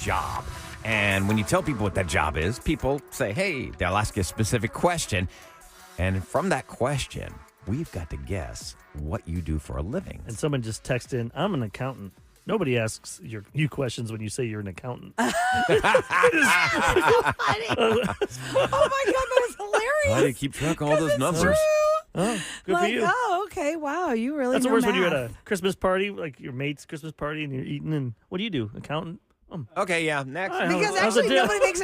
job. And when you tell people what that job is, people say, hey, they'll ask you a specific question. And from that question, we've got to guess what you do for a living. And someone just texted in, I'm an accountant. Nobody asks you questions when you say you're an accountant. Oh, my God, that was hilarious. How do you keep track of all those numbers? Oh, good for you. Oh, okay. Wow, you really That's the know worst when you're at math. a Christmas party, like your mate's Christmas party, and you're eating. And what do you do? Accountant? Okay, yeah, next. All right. Because How's it actually,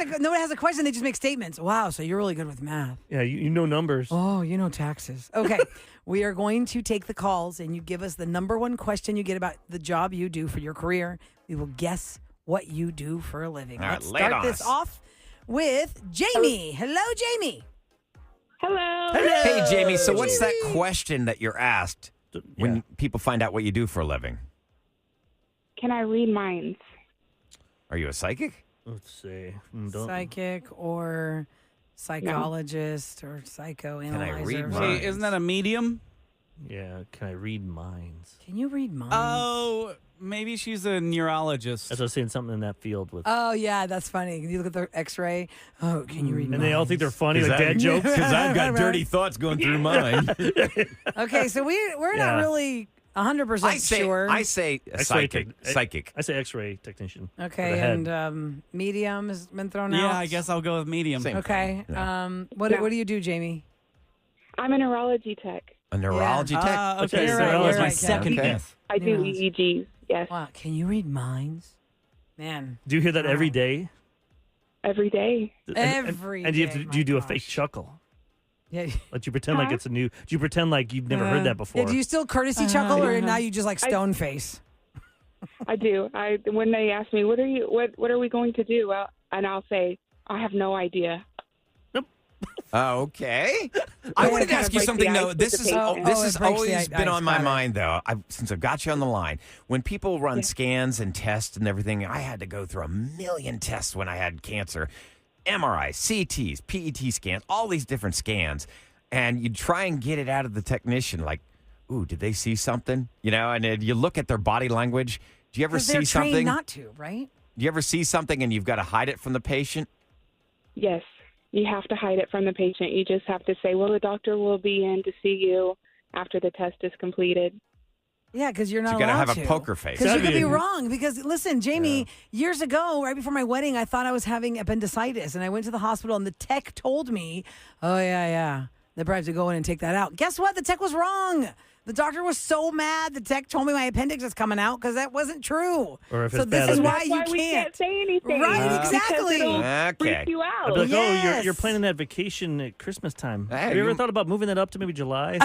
do? nobody has a question. They just make statements. Wow, so you're really good with math. Yeah, you know numbers. Oh, you know taxes. Okay, we are going to take the calls, and you give us the number one question you get about the job you do for your career. We will guess what you do for a living. All right, Let's lay it start on this us. off with Jamie. Hello, Jamie. Hello. Hey, Jamie, so what's that question that you're asked when Yeah. people find out what you do for a living? Can I read minds? Are you a psychic? Let's see. Psychic or psychologist or psychoanalyzer. Can I read or- minds? Hey, isn't that a medium? Yeah, can I read minds? Can you read minds? Oh, maybe she's a neurologist. As I was saying, something in that field with. Oh, yeah, that's funny. You look at the x-ray. Oh, can you read and they all think they're minds? funny, like dad jokes. Because I've got Right. dirty thoughts going through mine. Okay, so we're Yeah. not really 100% sure. I say a X-ray psychic. I say X-ray technician. for the Okay, head. and medium has been thrown out. Yeah, I guess I'll go with medium. Same. Okay. Yeah. What do you do, Jamie? I'm a neurology tech. A neurology tech? Okay, Okay, so you're that right, was you're my right, second Ken. guess. I do Neurology. EEGs. Yes, Wow, can you read minds? Man. Do you hear that every day? every day. Every And do you have day, to, do you do a my fake gosh. chuckle? Yeah. Like you pretend like it's a new. Do you pretend like you've never heard that before? Yeah, do you still courtesy chuckle, or now you just like stone face? I do. When they ask me, what are we going to do? Well, and I'll say, I have no idea. Okay. I wanted to kind ask of you breaks something, the though. ice This with is the patient. this Oh, has it breaks the always ice. been on my Got it. mind, though. Since I've got you on the line. When people run scans and tests and everything, I had to go through a million tests when I had cancer. MRIs, CTs, PET scans, all these different scans. And you try and get it out of the technician, like, ooh, did they see something? You know, and then you look at their body language. Do you ever Because they're see something? trained not to, right? Do you ever see something and you've got to hide it from the patient? Yes, you have to hide it from the patient. You just have to say, well, the doctor will be in to see you after the test is completed. Yeah, because you're not you got to allowed have a poker face. Because you That'd could be be- wrong. Because listen, Jamie, years ago, right before my wedding, I thought I was having appendicitis, and I went to the hospital, and the tech told me, "Oh yeah, they probably have to go in and take that out." Guess what? The tech was wrong. The doctor was so mad. The tech told me my appendix is coming out because that wasn't true. Or if so it's this bad, is it'll- why That's you why we can't say anything. Right, exactly. Because it'll Okay. freak you I'd out. be like, oh, Yes. you're planning that vacation at Christmas time. Hey, Have you ever you- thought about moving that up to maybe July?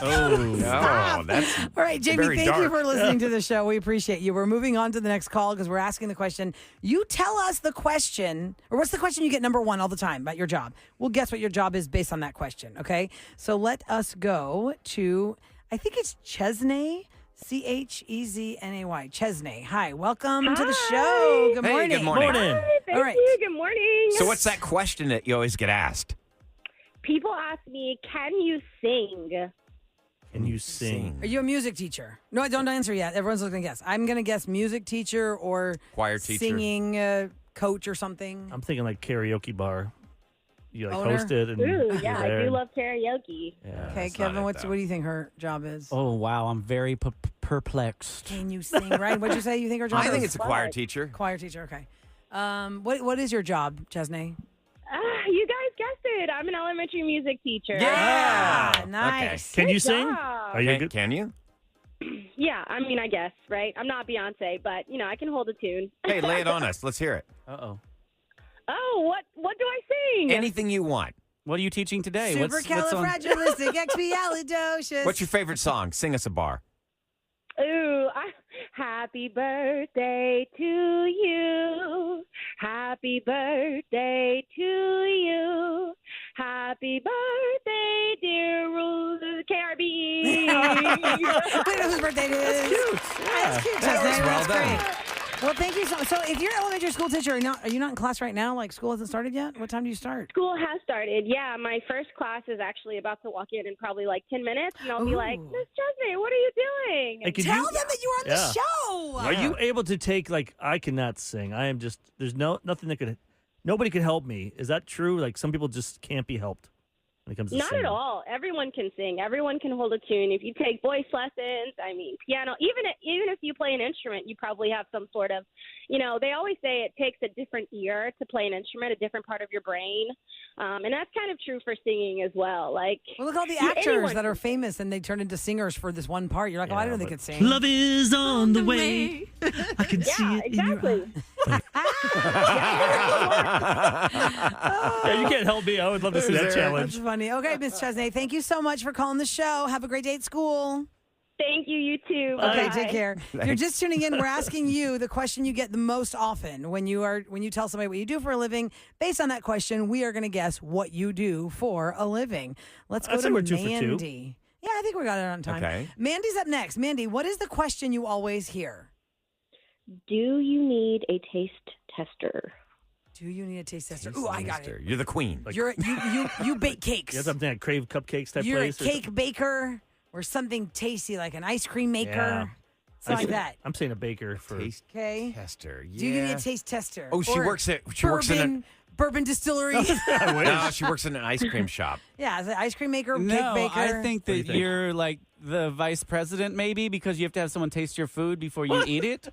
Oh, that's All right, Jamie, very thank you dark. for listening to the show. We appreciate you. We're moving on to the next call because we're asking the question. You tell us the question, or what's the question you get number one all the time about your job? We'll guess what your job is based on that question, okay? So let us go to, I think it's Chesney, Chezny. Chesney. Hi, welcome to the show. Good Hey, morning. good morning. Morning. Thank All right. you. Good morning. So what's that question that you always get asked? People ask me, can you sing? Can you sing? Are you a music teacher? No, don't answer yet. Everyone's looking to guess. I'm going to guess music teacher or Choir teacher. singing coach or something. I'm thinking like karaoke bar. You like Owner? host it and Ooh, yeah, I there. do love karaoke. Yeah. Okay, that's not Kevin, it, what though. do you think her job is? Oh, wow. I'm very perplexed. Can you sing, right? What'd you say you think her job I is? think it's a choir teacher. choir teacher, okay. What is your job, Chesney? You guys guessed it. I'm an elementary music teacher. Ah, Okay. nice. Can you Good sing? job. Are you Can, good? can you? Yeah, I mean, I guess, right? I'm not Beyonce, but, I can hold a tune. Hey, lay it on us. Let's hear it. Uh-oh. Oh, what do I sing? Anything you want. What are you teaching today? What's on? Supercalifragilisticexpialidocious. What's your favorite song? Sing us a bar. Ooh, happy birthday to you. Happy birthday to you. Happy birthday, dear KRB. We know whose birthday it is. Cute. That's cute, That was Chesney. well That's done. great. Well, thank you so much. So if you're an elementary school teacher, are you not in class right now? Like school hasn't started yet? What time do you start? School has started. Yeah, my first class is actually about to walk in probably like 10 minutes, and I'll be like, Miss Chesney, what are you doing? Hey, Tell them that you were on the show. Are you able to take, like, I cannot sing. I am just, there's nothing that could, nobody could help me. Is that true? Like, some people just can't be helped when it comes to Not singing. at all. Everyone can sing. Everyone can hold a tune. If you take voice lessons, piano, even if you play an instrument, you probably have some sort of, they always say it takes a different ear to play an instrument, a different part of your brain. And that's kind of true for singing as well. Like, well, look at all the actors that are famous and they turn into singers for this one part. You're like, I didn't know they could sing. Love is on the way. I can see it exactly. Yeah, you can't help me. I would love to see that challenge. That's funny. Okay, Miss Chesney, thank you so much for calling the show. Have a great day at school. Thank you. You too. Okay, Bye. take care. If you're just tuning in, we're asking you the question you get the most often when you tell somebody what you do for a living. Based on that question, we are going to guess what you do for a living. Let's go to we're 2 for 2. Mandy. Yeah, I think we got it on time. Okay. Mandy's up next. Mandy, what is the question you always hear? Do you need a taste tester? Do you need a taste tester? Ooh, I got it. You're the queen. You bake cakes. You have something like Crave Cupcakes type You're place? a cake baker or something tasty like an ice cream maker. Yeah. Something like that. I'm saying a baker for Taste Okay. tester. Yeah. Do you need a taste tester? Oh, she Or works in bourbon distillery. I wish. No, she works in an ice cream shop. Yeah, is it ice cream maker, No, cake baker? I think What do you that think? you're like the vice president, maybe, because you have to have someone taste your food before you eat it.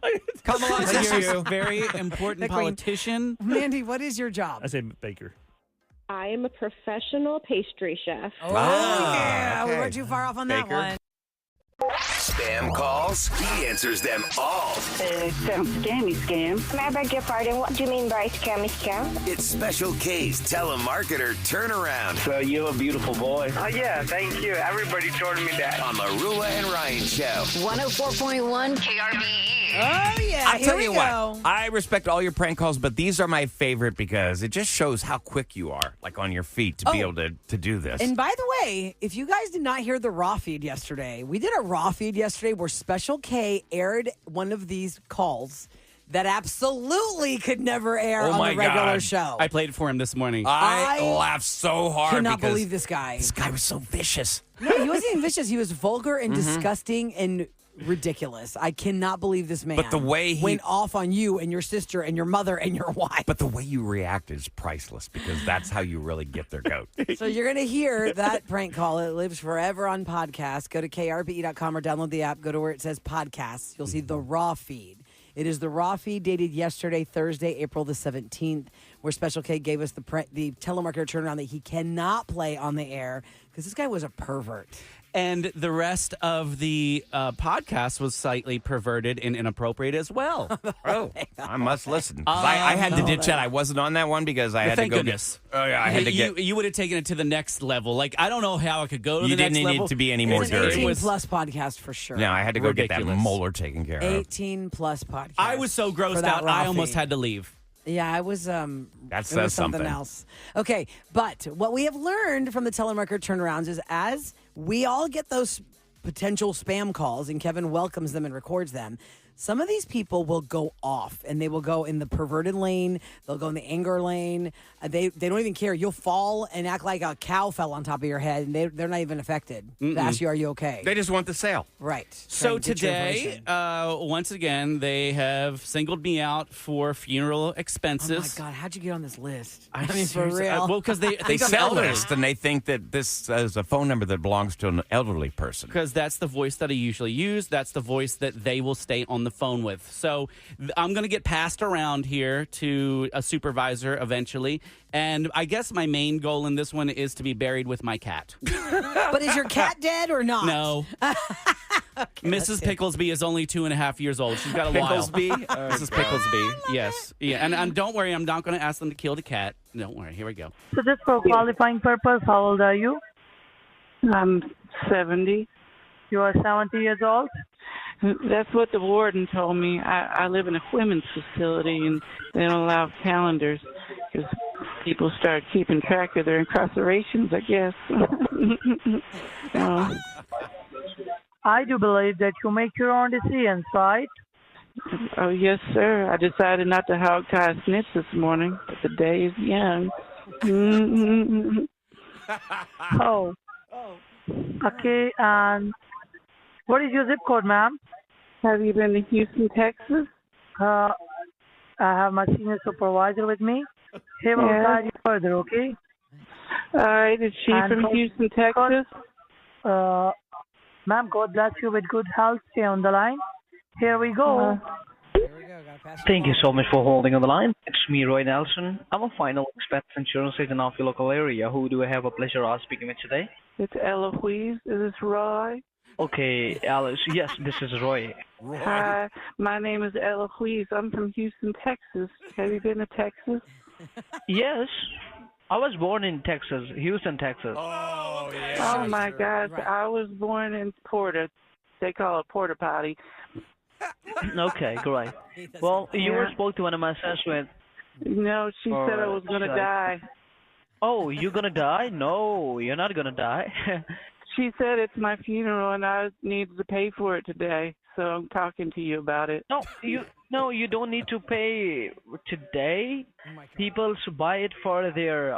Come along, Like sister. you're a very important The queen. politician. Mandy, what is your job? I say baker. I am a professional pastry chef. Oh, Ah, yeah. We okay. weren't too far off on that Baker. one. Spam calls? He answers them all. Scammy scam. May I beg your pardon? What do you mean by scammy scam? It's Special K's telemarketer turnaround So you're a beautiful boy. Oh, yeah, thank you. Everybody told me that. on Marula and Ryan Show. 104.1 KRBE. Oh, yeah. I'll Here tell we you go. what. I respect all your prank calls, but these are my favorite because it just shows how quick you are, like on your feet, to be able to do this. And by the way, if you guys did not hear the raw feed yesterday, we did a raw feed yesterday where Special K aired one of these calls that absolutely could never air Oh on my the regular God. show. I played it for him this morning. I I laughed so hard. cannot because believe this guy. This guy was so vicious. No, he wasn't even vicious. He was vulgar and disgusting and ridiculous. I cannot believe this man. But the way he- went off on you and your sister and your mother and your wife. But the way you react is priceless because that's how you really get their goat. So you're going to hear that prank call. It lives forever on podcast. Go to krbe.com or download the app. Go to where it says podcasts. You'll see the raw feed. It is the raw feed dated yesterday, Thursday, April the 17th, where Special K gave us the telemarketer turnaround that he cannot play on the air because this guy was a pervert. And the rest of the podcast was slightly perverted and inappropriate as well. Oh, I must listen. 'Cause I had to ditch that. I wasn't on that one because I had to Thank go goodness. get. Oh yeah, I had to get. You would have taken it to the next level. Like, I don't know how I could go to You the next didn't level. need to be any more It's an dirty. 18 was- plus podcast for sure. No, I had to go get Ridiculous. that molar taken care of. 18 plus podcast. I was so for grossed that out, raw I almost feed. had to leave. Yeah, I was. That it says was something something. else. Okay, but what we have learned from the telemarketer turnarounds is as we all get those potential spam calls, and Kevin welcomes them and records them. Some of these people will go off, and they will go in the perverted lane. They'll go in the anger lane. They don't even care. You'll fall and act like a cow fell on top of your head, and they're not even affected. They ask you, "Are you okay?" They just want the sale. Right. So Trying to get your today, information. once again, they have singled me out for funeral Oh expenses. my God! How'd you get on this list? I'm I mean, for serious. real. Well, because they They got sell elderly. this, and they think that this is a phone number that belongs to an elderly person. Because that's the voice that I usually use. That's the voice that they will stay on the phone with. So I'm going to get passed around here to a supervisor eventually. And I guess my main goal in this one is to be buried with my cat. But is your cat dead or not? No. Mrs. Picklesby is only 2.5 years old. She's got a while. Picklesby? Mrs. Picklesby, yes. Yeah, and don't worry, I'm not going to ask them to kill the cat. Don't worry, here we go. So just for qualifying purpose, how old are you? I'm 70. You are 70 years old? That's what the warden told me. I live in a women's facility, and they don't allow calendars because people start keeping track of their incarcerations, I guess. So, I do believe that you make your own decisions, right? Oh, yes, sir. I decided not to hog tie a snitch this morning, but the day is young. Mm-hmm. Oh, okay. And what is your zip code, ma'am? Have you been to Houston, Texas? I have my senior supervisor with me. He will Yeah. guide you further, okay? All right. Is she And from God- Houston, Texas? Ma'am, God bless you with good health. Stay on the line. Here we go. Here we go. Gotta pass it Thank you along. so much for holding on the line. It's me, Roy Nelson. I'm a final expense insurance agent of your local area. Who do I have a pleasure of speaking with today? It's Eloise. Is this Roy? Okay, Alice. Yes, this is Roy. Hi. My name is Eloise. I'm from Houston, Texas. Have you been to Texas? Yes, I was born in Texas, Houston, Texas. Oh, yeah. Oh, my God. Right. I was born in Porter. They call it Porter Potty. Okay, great. Well, you were spoke to one of my assessments. No, she All said I right, was going to sure. die. Oh, you gonna die? No, you're not gonna die. She said it's my funeral and I needed to pay for it today. So I'm talking to you about it. No, you don't need to pay today. Oh my God. People buy it for their,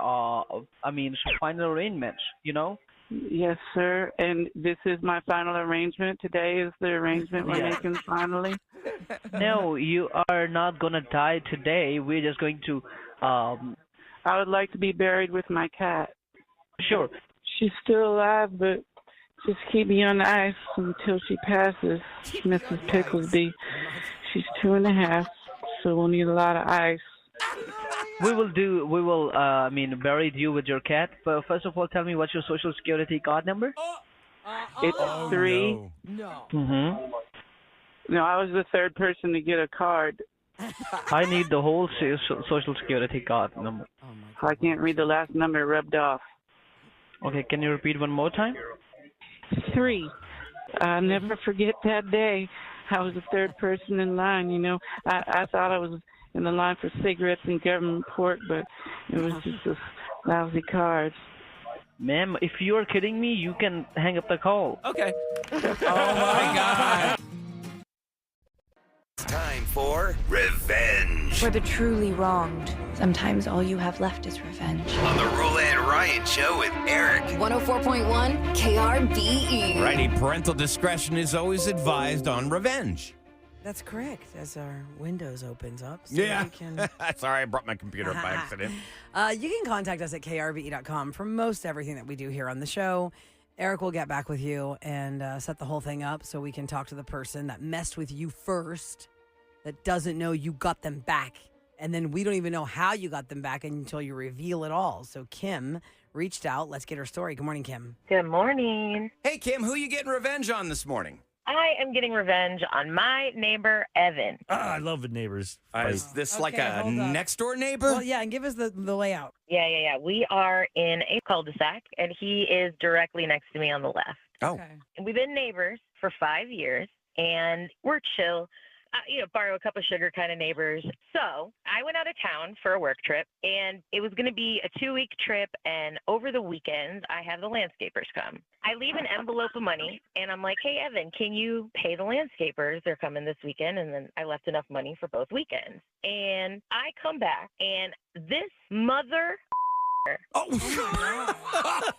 final arrangements. You know. Yes, sir. And this is my final arrangement. Today is the arrangement we're Yeah. making finally. No, you are not gonna die today. We're just going to, I would like to be buried with my cat. Sure. She's still alive, but just keep me on ice until she passes. Mrs. Picklesby. She's 2.5, so we'll need a lot of ice. We will bury you with your cat. But first of all, tell me what's your social security card number? It's 3. No. Mm-hmm. No, I was the third person to get a card. I need the whole social security card number. I can't read the last number rubbed off. Okay, can you repeat one more time? 3. I'll never forget that day. I was the third person in line, you know. I thought I was in the line for cigarettes and government pork, but it was just a lousy card. Ma'am, if you are kidding me, you can hang up the call. Okay. Oh, my God. Time for Revenge For the truly wronged, sometimes all you have left is revenge. on the Roland and Ryan Show with Eric. 104.1 KRBE. Righty, parental discretion is always advised on Revenge. That's correct. As our Windows opens up. So Yeah. we can, Sorry, I brought my computer up by accident. you can contact us at krbe.com for most everything that we do here on the show. Eric will get back with you and set the whole thing up so we can talk to the person that messed with you first, that doesn't know you got them back. And then we don't even know how you got them back until you reveal it all. So Kim reached out. Let's get her story. Good morning, Kim. Good morning. Hey, Kim, who you getting revenge on this morning? I am getting revenge on my neighbor, Evan. I love the neighbors. Is this like Okay, a hold up. next door neighbor? Well, yeah, and give us the layout. Yeah. We are in a cul-de-sac, and he is directly next to me on the left. Oh. Okay. And we've been neighbors for 5 years, and we're chill. Borrow a cup of sugar kind of neighbors. So I went out of town for a work trip, and it was going to be a 2-week trip. And over the weekend, I have the landscapers come. I leave an envelope of money, and I'm like, hey, Evan, can you pay the landscapers? They're coming this weekend. And then I left enough money for both weekends. And I come back, and this mother. Oh,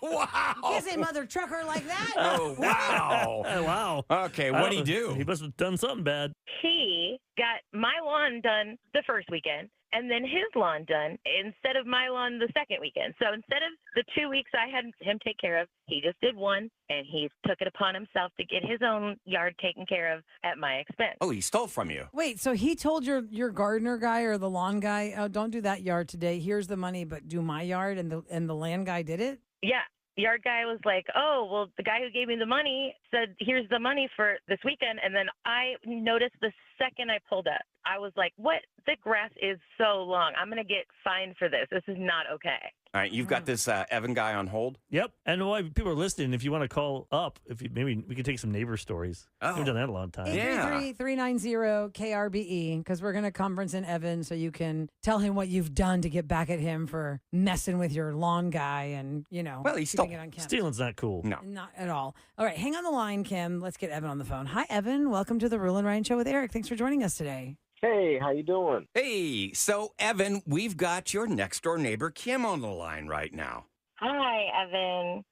wow. You can't say mother trucker like that. Oh, wow. Oh, wow. Okay, what'd he do? He must have done something bad. He got my lawn done the first weekend and then his lawn done instead of my lawn the second weekend. So instead of the 2 weeks I had him take care of, he just did one, and he took it upon himself to get his own yard taken care of at my expense. Oh, he stole from you. Wait, so he told your gardener guy or the lawn guy, "Oh, don't do that yard today. Here's the money, but do my yard," and the land guy did it? Yeah. Yard guy was like, oh, well, the guy who gave me the money said, here's the money for this weekend. And then I noticed the second I pulled up, I was like, what? The grass is so long. I'm going to get fined for this. This is not okay. All right, you've got this Evan guy on hold. Yep. And while people are listening, if you want to call up, maybe we can take some neighbor stories. We've done that a long time. 833-390-KRBE, because we're going to conference in Evan so you can tell him what you've done to get back at him for messing with your lawn guy and, Well, he stole. keeping it on camera. Stealing's not cool. No. Not at all. All right, hang on the line, Kim. Let's get Evan on the phone. Hi, Evan. Welcome to the Rule and Ryan Show with Eric. Thanks for for joining us today. Hey, how you doing? Hey, so Evan, we've got your next door neighbor Kim on the line right now. Hi, Evan.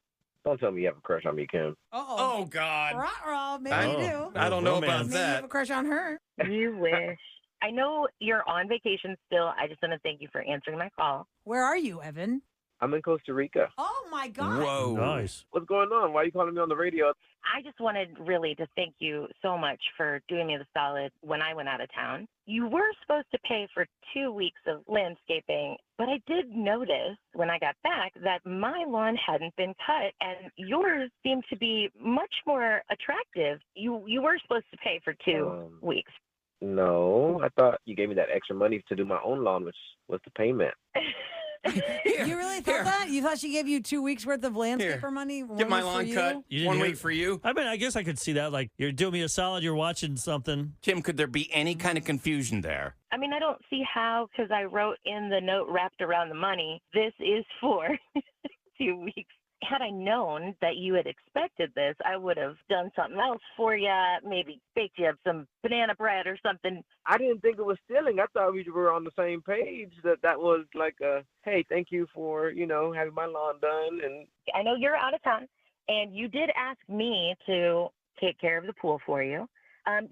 Don't tell me you have a crush on me, Kim. Oh God. Ruh-roh, maybe you do. I don't know about Maybe you that. have a crush on her. You wish. I know you're on vacation still. I just want to thank you for answering my call. Where are you, Evan? I'm in Costa Rica. Oh, my God. Whoa. Nice. What's going on? Why are you calling me on the radio? I just wanted really to thank you so much for doing me the solid when I went out of town. You were supposed to pay for 2 weeks of landscaping, but I did notice when I got back that my lawn hadn't been cut and yours seemed to be much more attractive. You were supposed to pay for 2 weeks. No, I thought you gave me that extra money to do my own lawn, which was the payment. You really thought that? You thought she gave you 2 weeks worth of landscaper money? Get my One week for lawn you? cut. You didn't 1 hear- week for you. I mean, I guess I could see that. Like, you're doing me a solid. You're watching something. Kim, could there be any kind of confusion there? I mean, I don't see how, because I wrote in the note wrapped around the money, this is for 2 weeks. Had I known that you had expected this, I would have done something else for you, maybe baked you up some banana bread or something. I didn't think it was stealing. I thought we were on the same page, that was like a, hey, thank you for, having my lawn done. And I know you're out of town, and you did ask me to take care of the pool for you.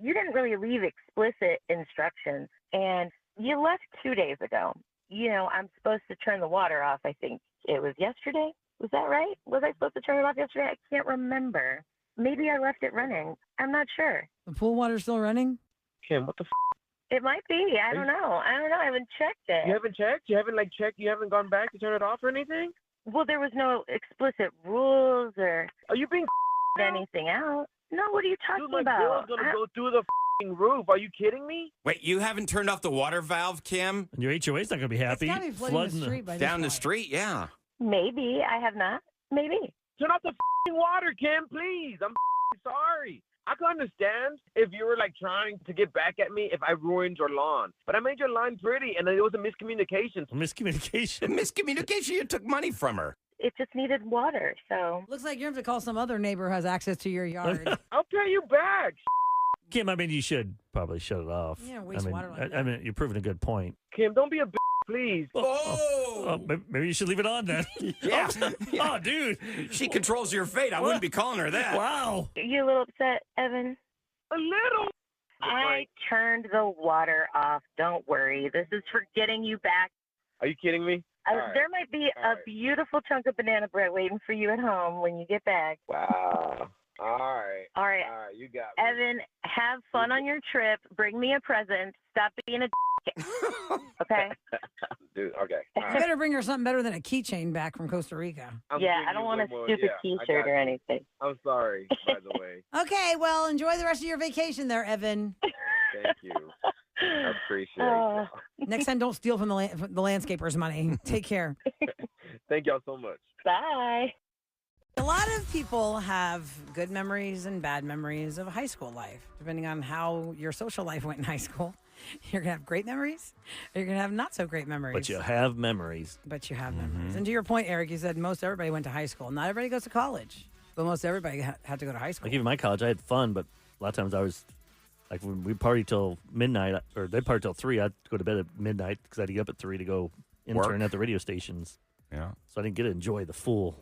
You didn't really leave explicit instructions, and you left 2 days ago. I'm supposed to turn the water off, I think it was yesterday. Was that right? Was I supposed to turn it off yesterday? I can't remember. Maybe I left it running. I'm not sure. The pool water's still running? Kim, what the It might be. I don't know. I haven't checked it. You haven't checked? You haven't checked? You haven't gone back to turn it off or anything? Well, there was no explicit rules or Are you being anything out. No, what are you talking Dude, my about? bill's gonna go through the roof. Are you kidding me? Wait, you haven't turned off the water valve, Kim? And your HOA's not going to be happy. It's gotta be flooding the street by this Down the point. street, yeah. Maybe. I have not. Maybe. Turn off the water, Kim, please. I'm sorry. I can understand if you were trying to get back at me if I ruined your lawn. But I made your lawn pretty, and it was a miscommunication. Miscommunication? Miscommunication? You took money from her. It just needed water, so. Looks like you're going to have to call some other neighbor who has access to your yard. I'll pay you back. Kim, I mean, you should probably shut it off. Yeah, waste water like I mean, you're proving a good point. Kim, don't be a please. Oh! Maybe you should leave it on then. Yeah. Oh, dude. She controls your fate. I wouldn't be calling her that. Wow. You a little upset, Evan? A little. I turned the water off. Don't worry. This is for getting you back. Are you kidding me? There might be a beautiful chunk of banana bread waiting for you at home when you get back. Wow. All right. All right. You got me. Evan, have fun on your trip. Bring me a present. Stop being a okay? Dude, okay. You better bring her something better than a keychain back from Costa Rica. I don't want a stupid T-shirt or anything. I'm sorry, by the way. Okay, well, enjoy the rest of your vacation there, Evan. Thank you. I appreciate it. Next time, don't steal from the landscaper's money. Take care. Thank y'all so much. Bye. A lot of people have good memories and bad memories of high school life, depending on how your social life went in high school. You're going to have great memories, or you're going to have not so great memories. But you have memories. But you have memories. And to your point, Eric, you said most everybody went to high school. Not everybody goes to college, but most everybody had to go to high school. Like even my college, I had fun, but a lot of times I was like when we party till midnight, or they party till 3. I'd go to bed at midnight because I had to get up at 3 to go intern at the radio stations. Yeah. So I didn't get to enjoy the full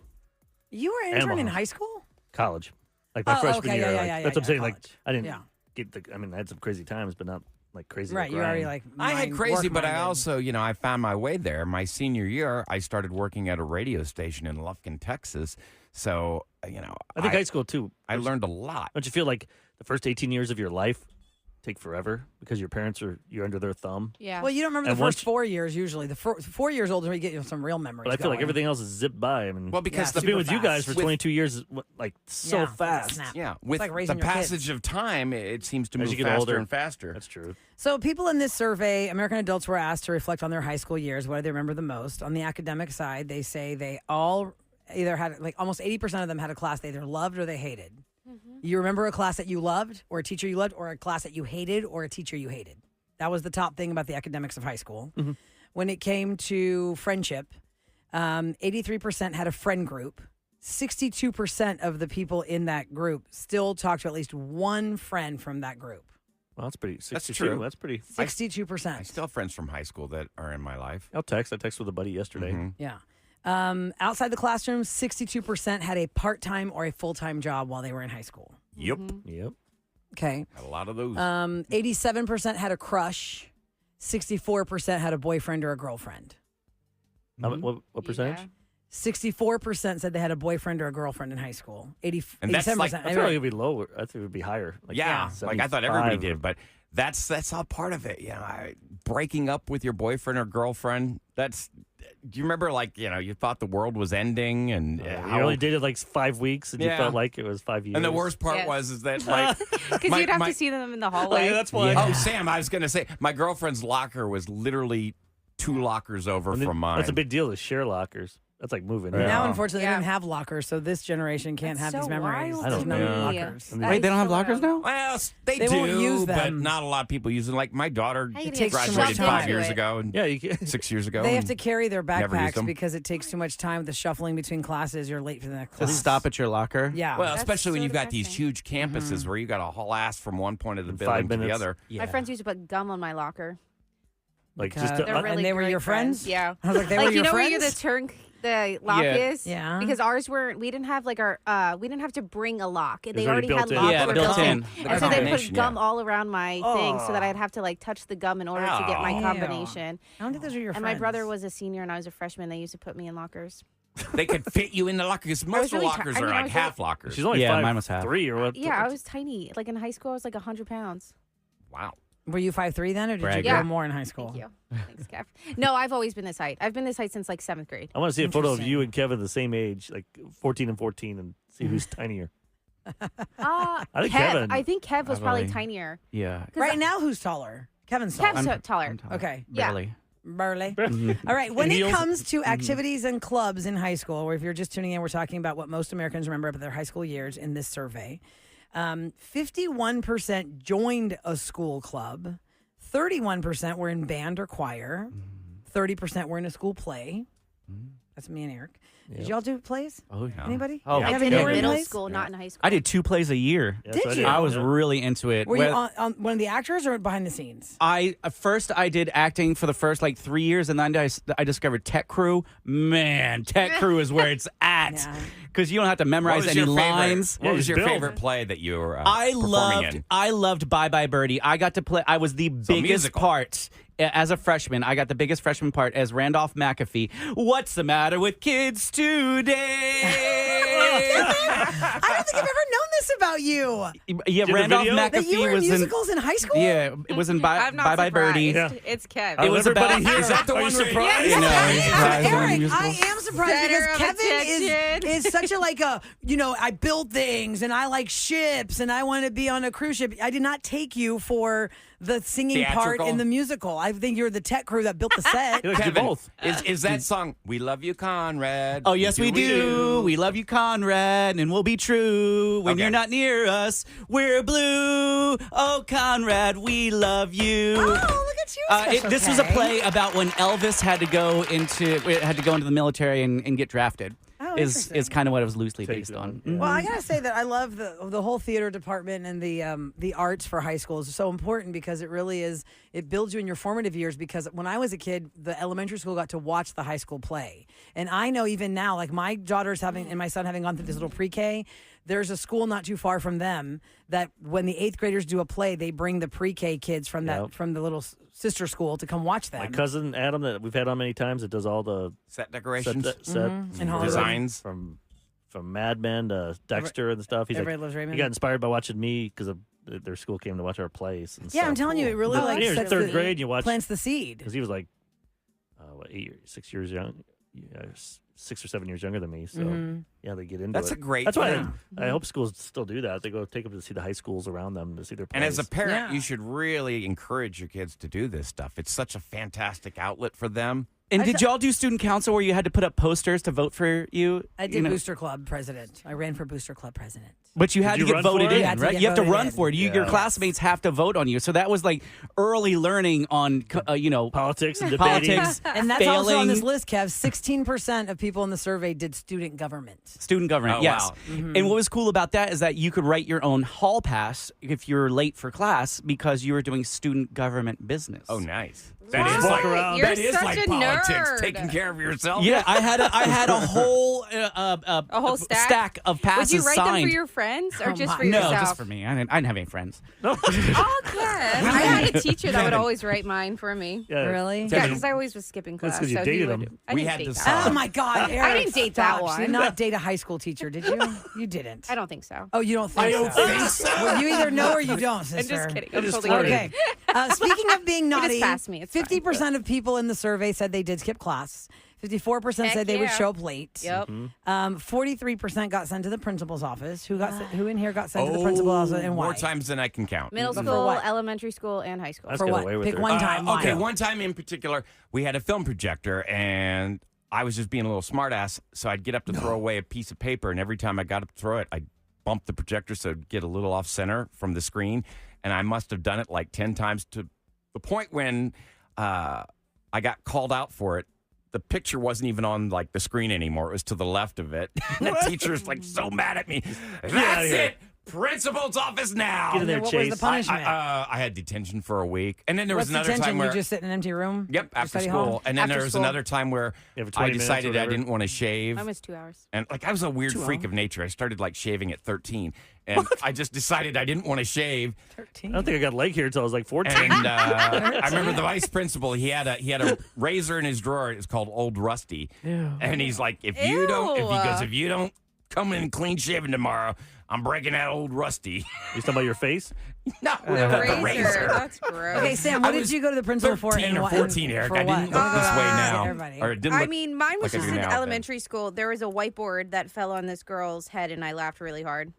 You were an intern in high school? college. Like my freshman year. That's what I'm saying. college. Like I didn't get the. I mean, I had some crazy times, but not like crazy. Right, you're already like I had crazy, but I work-minded. also, I found my way there. My senior year, I started working at a radio station in Lufkin, Texas. So, I think high school too. I learned a lot. Don't you feel like the first 18 years of your life take forever because your parents you're under their thumb? Yeah. Well, you don't remember And the first once- 4 years usually. The 4 years older, you get some real memories. But I feel like going. everything else is zipped by. I mean, Well, because I've been with you guys for With- 22 years, is so Yeah, fast. snap. Yeah, It's with like the raising your kids. passage of time, it seems to As move you get faster older. and faster. That's true. So people in this survey, American adults were asked to reflect on their high school years. What do they remember the most? On the academic side, they say they all either had, almost 80% of them had a class they either loved or they hated. You remember a class that you loved or a teacher you loved or a class that you hated or a teacher you hated. That was the top thing about the academics of high school. When it came to friendship, 83% had a friend group. 62% of the people in that group still talk to at least one friend from that group. Well, that's pretty. 62. That's true. That's pretty. 62%. I still have friends from high school that are in my life. I text with a buddy yesterday. Mm-hmm. Yeah. Outside the classroom, 62% had a part-time or a full-time job while they were in high school. Yep. Yep. Okay. Had a lot of those. 87% had a crush. 64% had a boyfriend or a girlfriend. What percentage? 64% said they had a boyfriend or a girlfriend in high school. 87%. And that's like- I thought it would be lower. I think it would be higher. Yeah, like I thought everybody did, but that's all part of it. Breaking up with your boyfriend or girlfriend. Do you remember, you thought the world was ending, and you only dated like 5 weeks, and you felt like it was 5 years. And the worst part was that because you'd have to see them in the hallway. Oh, yeah, that's why. Oh, Sam, I was going to say my girlfriend's locker was literally 2 lockers over from mine. That's a big deal. To share lockers. That's like moving. Now, unfortunately, they don't have lockers, so this generation can't have these memories. wild There's to no me. lockers. Wait, they don't have lockers now? Well, they They do, won't use but them. not a lot of people use them. Like my daughter How you gonna get graduated shoved 5 into years it? ago, and you can. 6 years ago. They have and to carry their never used backpacks them. because it takes too much time with the shuffling between classes. You're late for the next class. Just stop at your locker. Yeah. Well, That's especially when so you've got these depressing. huge campuses where you got to haul ass from one point of the 5 building to the minutes. other. My friends used to put gum on my locker. Like Because- just They're really and they were great your friends? Yeah. I was like, they were you your know where friends? the lock Yeah. is? Yeah. Because ours were, we didn't have like we didn't have to bring a lock. They already already had built in. locks Yeah, that were built built in. in. The And so they put combination, gum yeah. all around my thing so that I'd have to like touch the gum in order to get my Oh. combination. I don't think those are your And friends. my brother was a senior and I was a freshman. They used to put me in lockers. They could fit you in the locker because most of the really lockers ti- I are mean, I like was half really- lockers. She's only Yeah, 5'3" mine was half. or what? Yeah, I was tiny. Like in high school, I was like 100 pounds. Wow. Were you 5'3" then, or did Brag. you Yeah. grow more in high school? Thank you. Thanks, Kev. No, I've always been this height. I've been this height since like 7th grade. I want to see a photo of Interesting. you and Kevin the same age, like 14 and 14, and see who's tinier. I think Kev. Kevin- I think Kev was probably Probably. tinier. Yeah. Right now, who's taller? Kevin's taller. Kev's taller. I'm taller. Okay. Yeah. Barely. Burley. Mm-hmm. All right. When And it heels. comes to activities and clubs in high school, or if you're just tuning in, we're talking about what most Americans remember about their high school years in this survey. 51% joined a school club. 31% were in band or choir. 30% were in a school play. That's me and Eric. Did y'all do plays? Oh, yeah. Anybody? Oh, You I have did any in were in middle plays? school, not in high school. I did 2 plays a year. Yeah, that's what Did you? I was Yeah. really into it. Were you Well, on one of the actors or behind the scenes? First I did acting for the first 3 years, and then I discovered Tech Crew. Man, Tech Crew is where it's at Yeah. because you don't have to What memorize was any your lines. favorite? What was your Bill. favorite play that you were I performing in? loved Bye Bye Birdie. I got to play. I was the biggest musical. part as a freshman. I got the biggest freshman part as Randolph McAfee. What's the matter with kids today? I don't think I've ever known this about you. Yeah, the Randolph video? That you McAfee were in was musicals in high school? Yeah, it was in Bye I'm not Bye Birdie. surprised. Yeah. It's Kev. It was everybody about- here. Is that the Are one you where- surprised? You know, Yes, surprised on the Eric, musical. I am surprised Center because of Kevin attention. is such a I build things and I like ships and I want to be on a cruise ship. I did not take you for the singing part Theatrical? in the musical. I think you're the tech crew that built the set. You like to do Kevin, both. is that song "We Love You, Conrad"? Oh, yes, we do. We love you, Conrad, and we'll be true. When Okay. you're not near us, we're blue. Oh, Conrad, we love you. Oh, look at you. Special This was a K. play about when Elvis had to go into the military and get drafted. Oh, is interesting. kind of what it was loosely Take based it on. on. Mhm. Well, I gotta say that I love the whole theater department and the arts for high schools is so important because it really is. It builds you in your formative years. Because when I was a kid, the elementary school got to watch the high school play, and I know even now, like my daughter's having and my son having gone through this little pre-K. There's a school not too far from them that when the 8th graders do a play, they bring the pre-K kids from Yep. from the little sister school to come watch them. My cousin Adam, that we've had on many times, that does all the Set decorations, In Hollywood. designs. from Mad Men to Dexter and stuff. He's Everybody like, Loves Raymond. he got inspired by watching me because their school came to watch our plays. And Yeah, stuff. I'm telling you, it really Oh, like When you're in sets third the- grade, you watch plants the seed. because he was like, 6 years young, 6 or 7 years younger than me. So yeah, they get into That's it. a great That's why thing. I hope schools still do that. They go take them to see the high schools around them to see their plays. And as a parent, Yeah. you should really encourage your kids to do this stuff. It's such a fantastic outlet for them. And did y'all do student council where you had to put up posters to vote for you? I did You know? Booster Club president. I ran for Booster Club president. But you had to get voted in, right? You have to run for it. Your Yes. classmates have to vote on you. So that was like early learning on, politics and debating. politics, And that's also on failing. this list, Kev. 16% of people in the survey did student government. Student government, Oh, yes. wow. And what was cool about that is that you could write your own hall pass if you're late for class because you were doing student government business. Oh, nice. That is like You're that is such like a politics. nerd. Taking care of yourself. Yeah, I had a whole A whole stack? of passes Would you write signed. them for your friends or just for no, yourself? just for me. I didn't have any friends. Oh, Kev. I had a teacher that would always write mine for me. Yeah. Really? Yeah, because I always was skipping class. That's 'cause you so dated he would, him. I We didn't had date this, that. Oh my God, Eric, I didn't date that stop. one. You did not date a high school teacher, did you? You didn't. I don't think so. Oh, you don't think I don't so? think so. Well, you either know or you don't, I'm sister. just kidding. I I'm just totally flirted. kidding. Okay. Speaking of being naughty, past me. It's fine. 50% of people in the survey said they did skip class. 54% Heck said they would yeah. show up late. Yep. 43% got sent to the principal's office. Who in here got sent to the principal's office and why? More times than I can count. Middle For school, what? elementary school, and high school. Let's For get what? away with Pick it. one time. Why? Okay, one time in particular, we had a film projector, and I was just being a little smartass, so I'd get up to throw away a piece of paper, and every time I got up to throw it, I'd bump the projector so it'd get a little off center from the screen, and I must have done it like 10 times to the point when I got called out for it. The picture wasn't even on like the screen anymore. It was to the left of it. The teacher's like so mad at me. That's it. Principal's office now. Get in there, What was Chase. the punishment? I had detention for a week, and then there What's was another detention? time where You just sit in an empty room? yep, Your after study school, hall? and then After there was school. another time where Yeah, for I 20 minutes or decided I whatever. didn't want to shave, Mine was 2 hours. and like I was a weird freak of nature. I started like shaving at 13, and I just decided I didn't want to shave. 13. I don't think I got leg hair until I was like 14. And I remember the vice principal. He had a razor in his drawer. It's called Old Rusty, and he's like, if you don't come in clean shaven tomorrow, I'm breaking that Old Rusty. You talking about your face? No, the razor. That's gross. Okay, Sam, what I did was you go to the principal for? 13 and or what- 14, and Eric. for I what? didn't look this way now. Everybody. Or it didn't I look mean, mine was like I just do in now, then. elementary school. There was a whiteboard that fell on this girl's head, and I laughed really hard.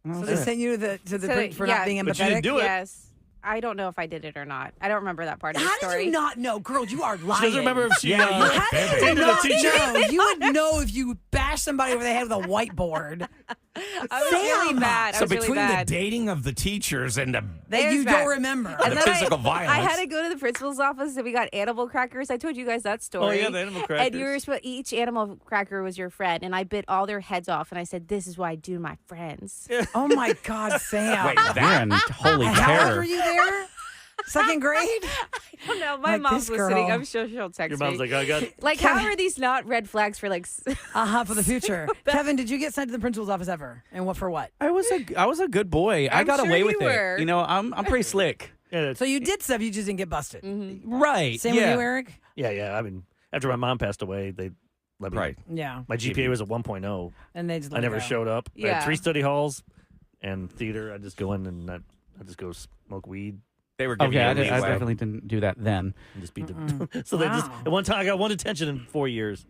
So they sent you to the So, for yeah. not being But you empathetic? didn't do it. Yes. I don't know if I did it or not. I don't remember that part of the How story. did you not know? Girl, you are lying. She doesn't remember if she How did you dated a not teacher. know? You would know if you bashed somebody over the head with a whiteboard. I was really bad. I So was really between bad. the dating of the teachers and the That you There's don't that. remember. And the then physical violence. I had to go to the principal's office and we got animal crackers. I told you guys that story. Oh, yeah, the animal And you crackers. were each animal cracker was your friend, and I bit all their heads off, and I said, "This is what I do to my friends." Oh my God, Sam. Wait, You're in holy How old terror. were you there? Second grade? I don't know. My Like mom's this listening. girl. I'm sure she'll text Your mom's me. like, I got. Like, how are these not red flags for like? For the future. Kevin, did you get sent to the principal's office ever? And what for what? I was a good boy. I I'm got sure away you with were. it. You know, I'm pretty slick. Yeah, So you did stuff, you just didn't get busted. Right. Same yeah. with you, Eric? yeah. I mean, after my mom passed away, they let me. Right. Yeah. My GPA was a 1.0. And they just let I it never go. showed up. I Yeah. had 3 study halls and theater. I just go in and I just go smoke weed They were giving Okay, you I, a I leeway. definitely didn't do that then. and just beat the. So they just Wow. at one time I got 1 detention in 4 years.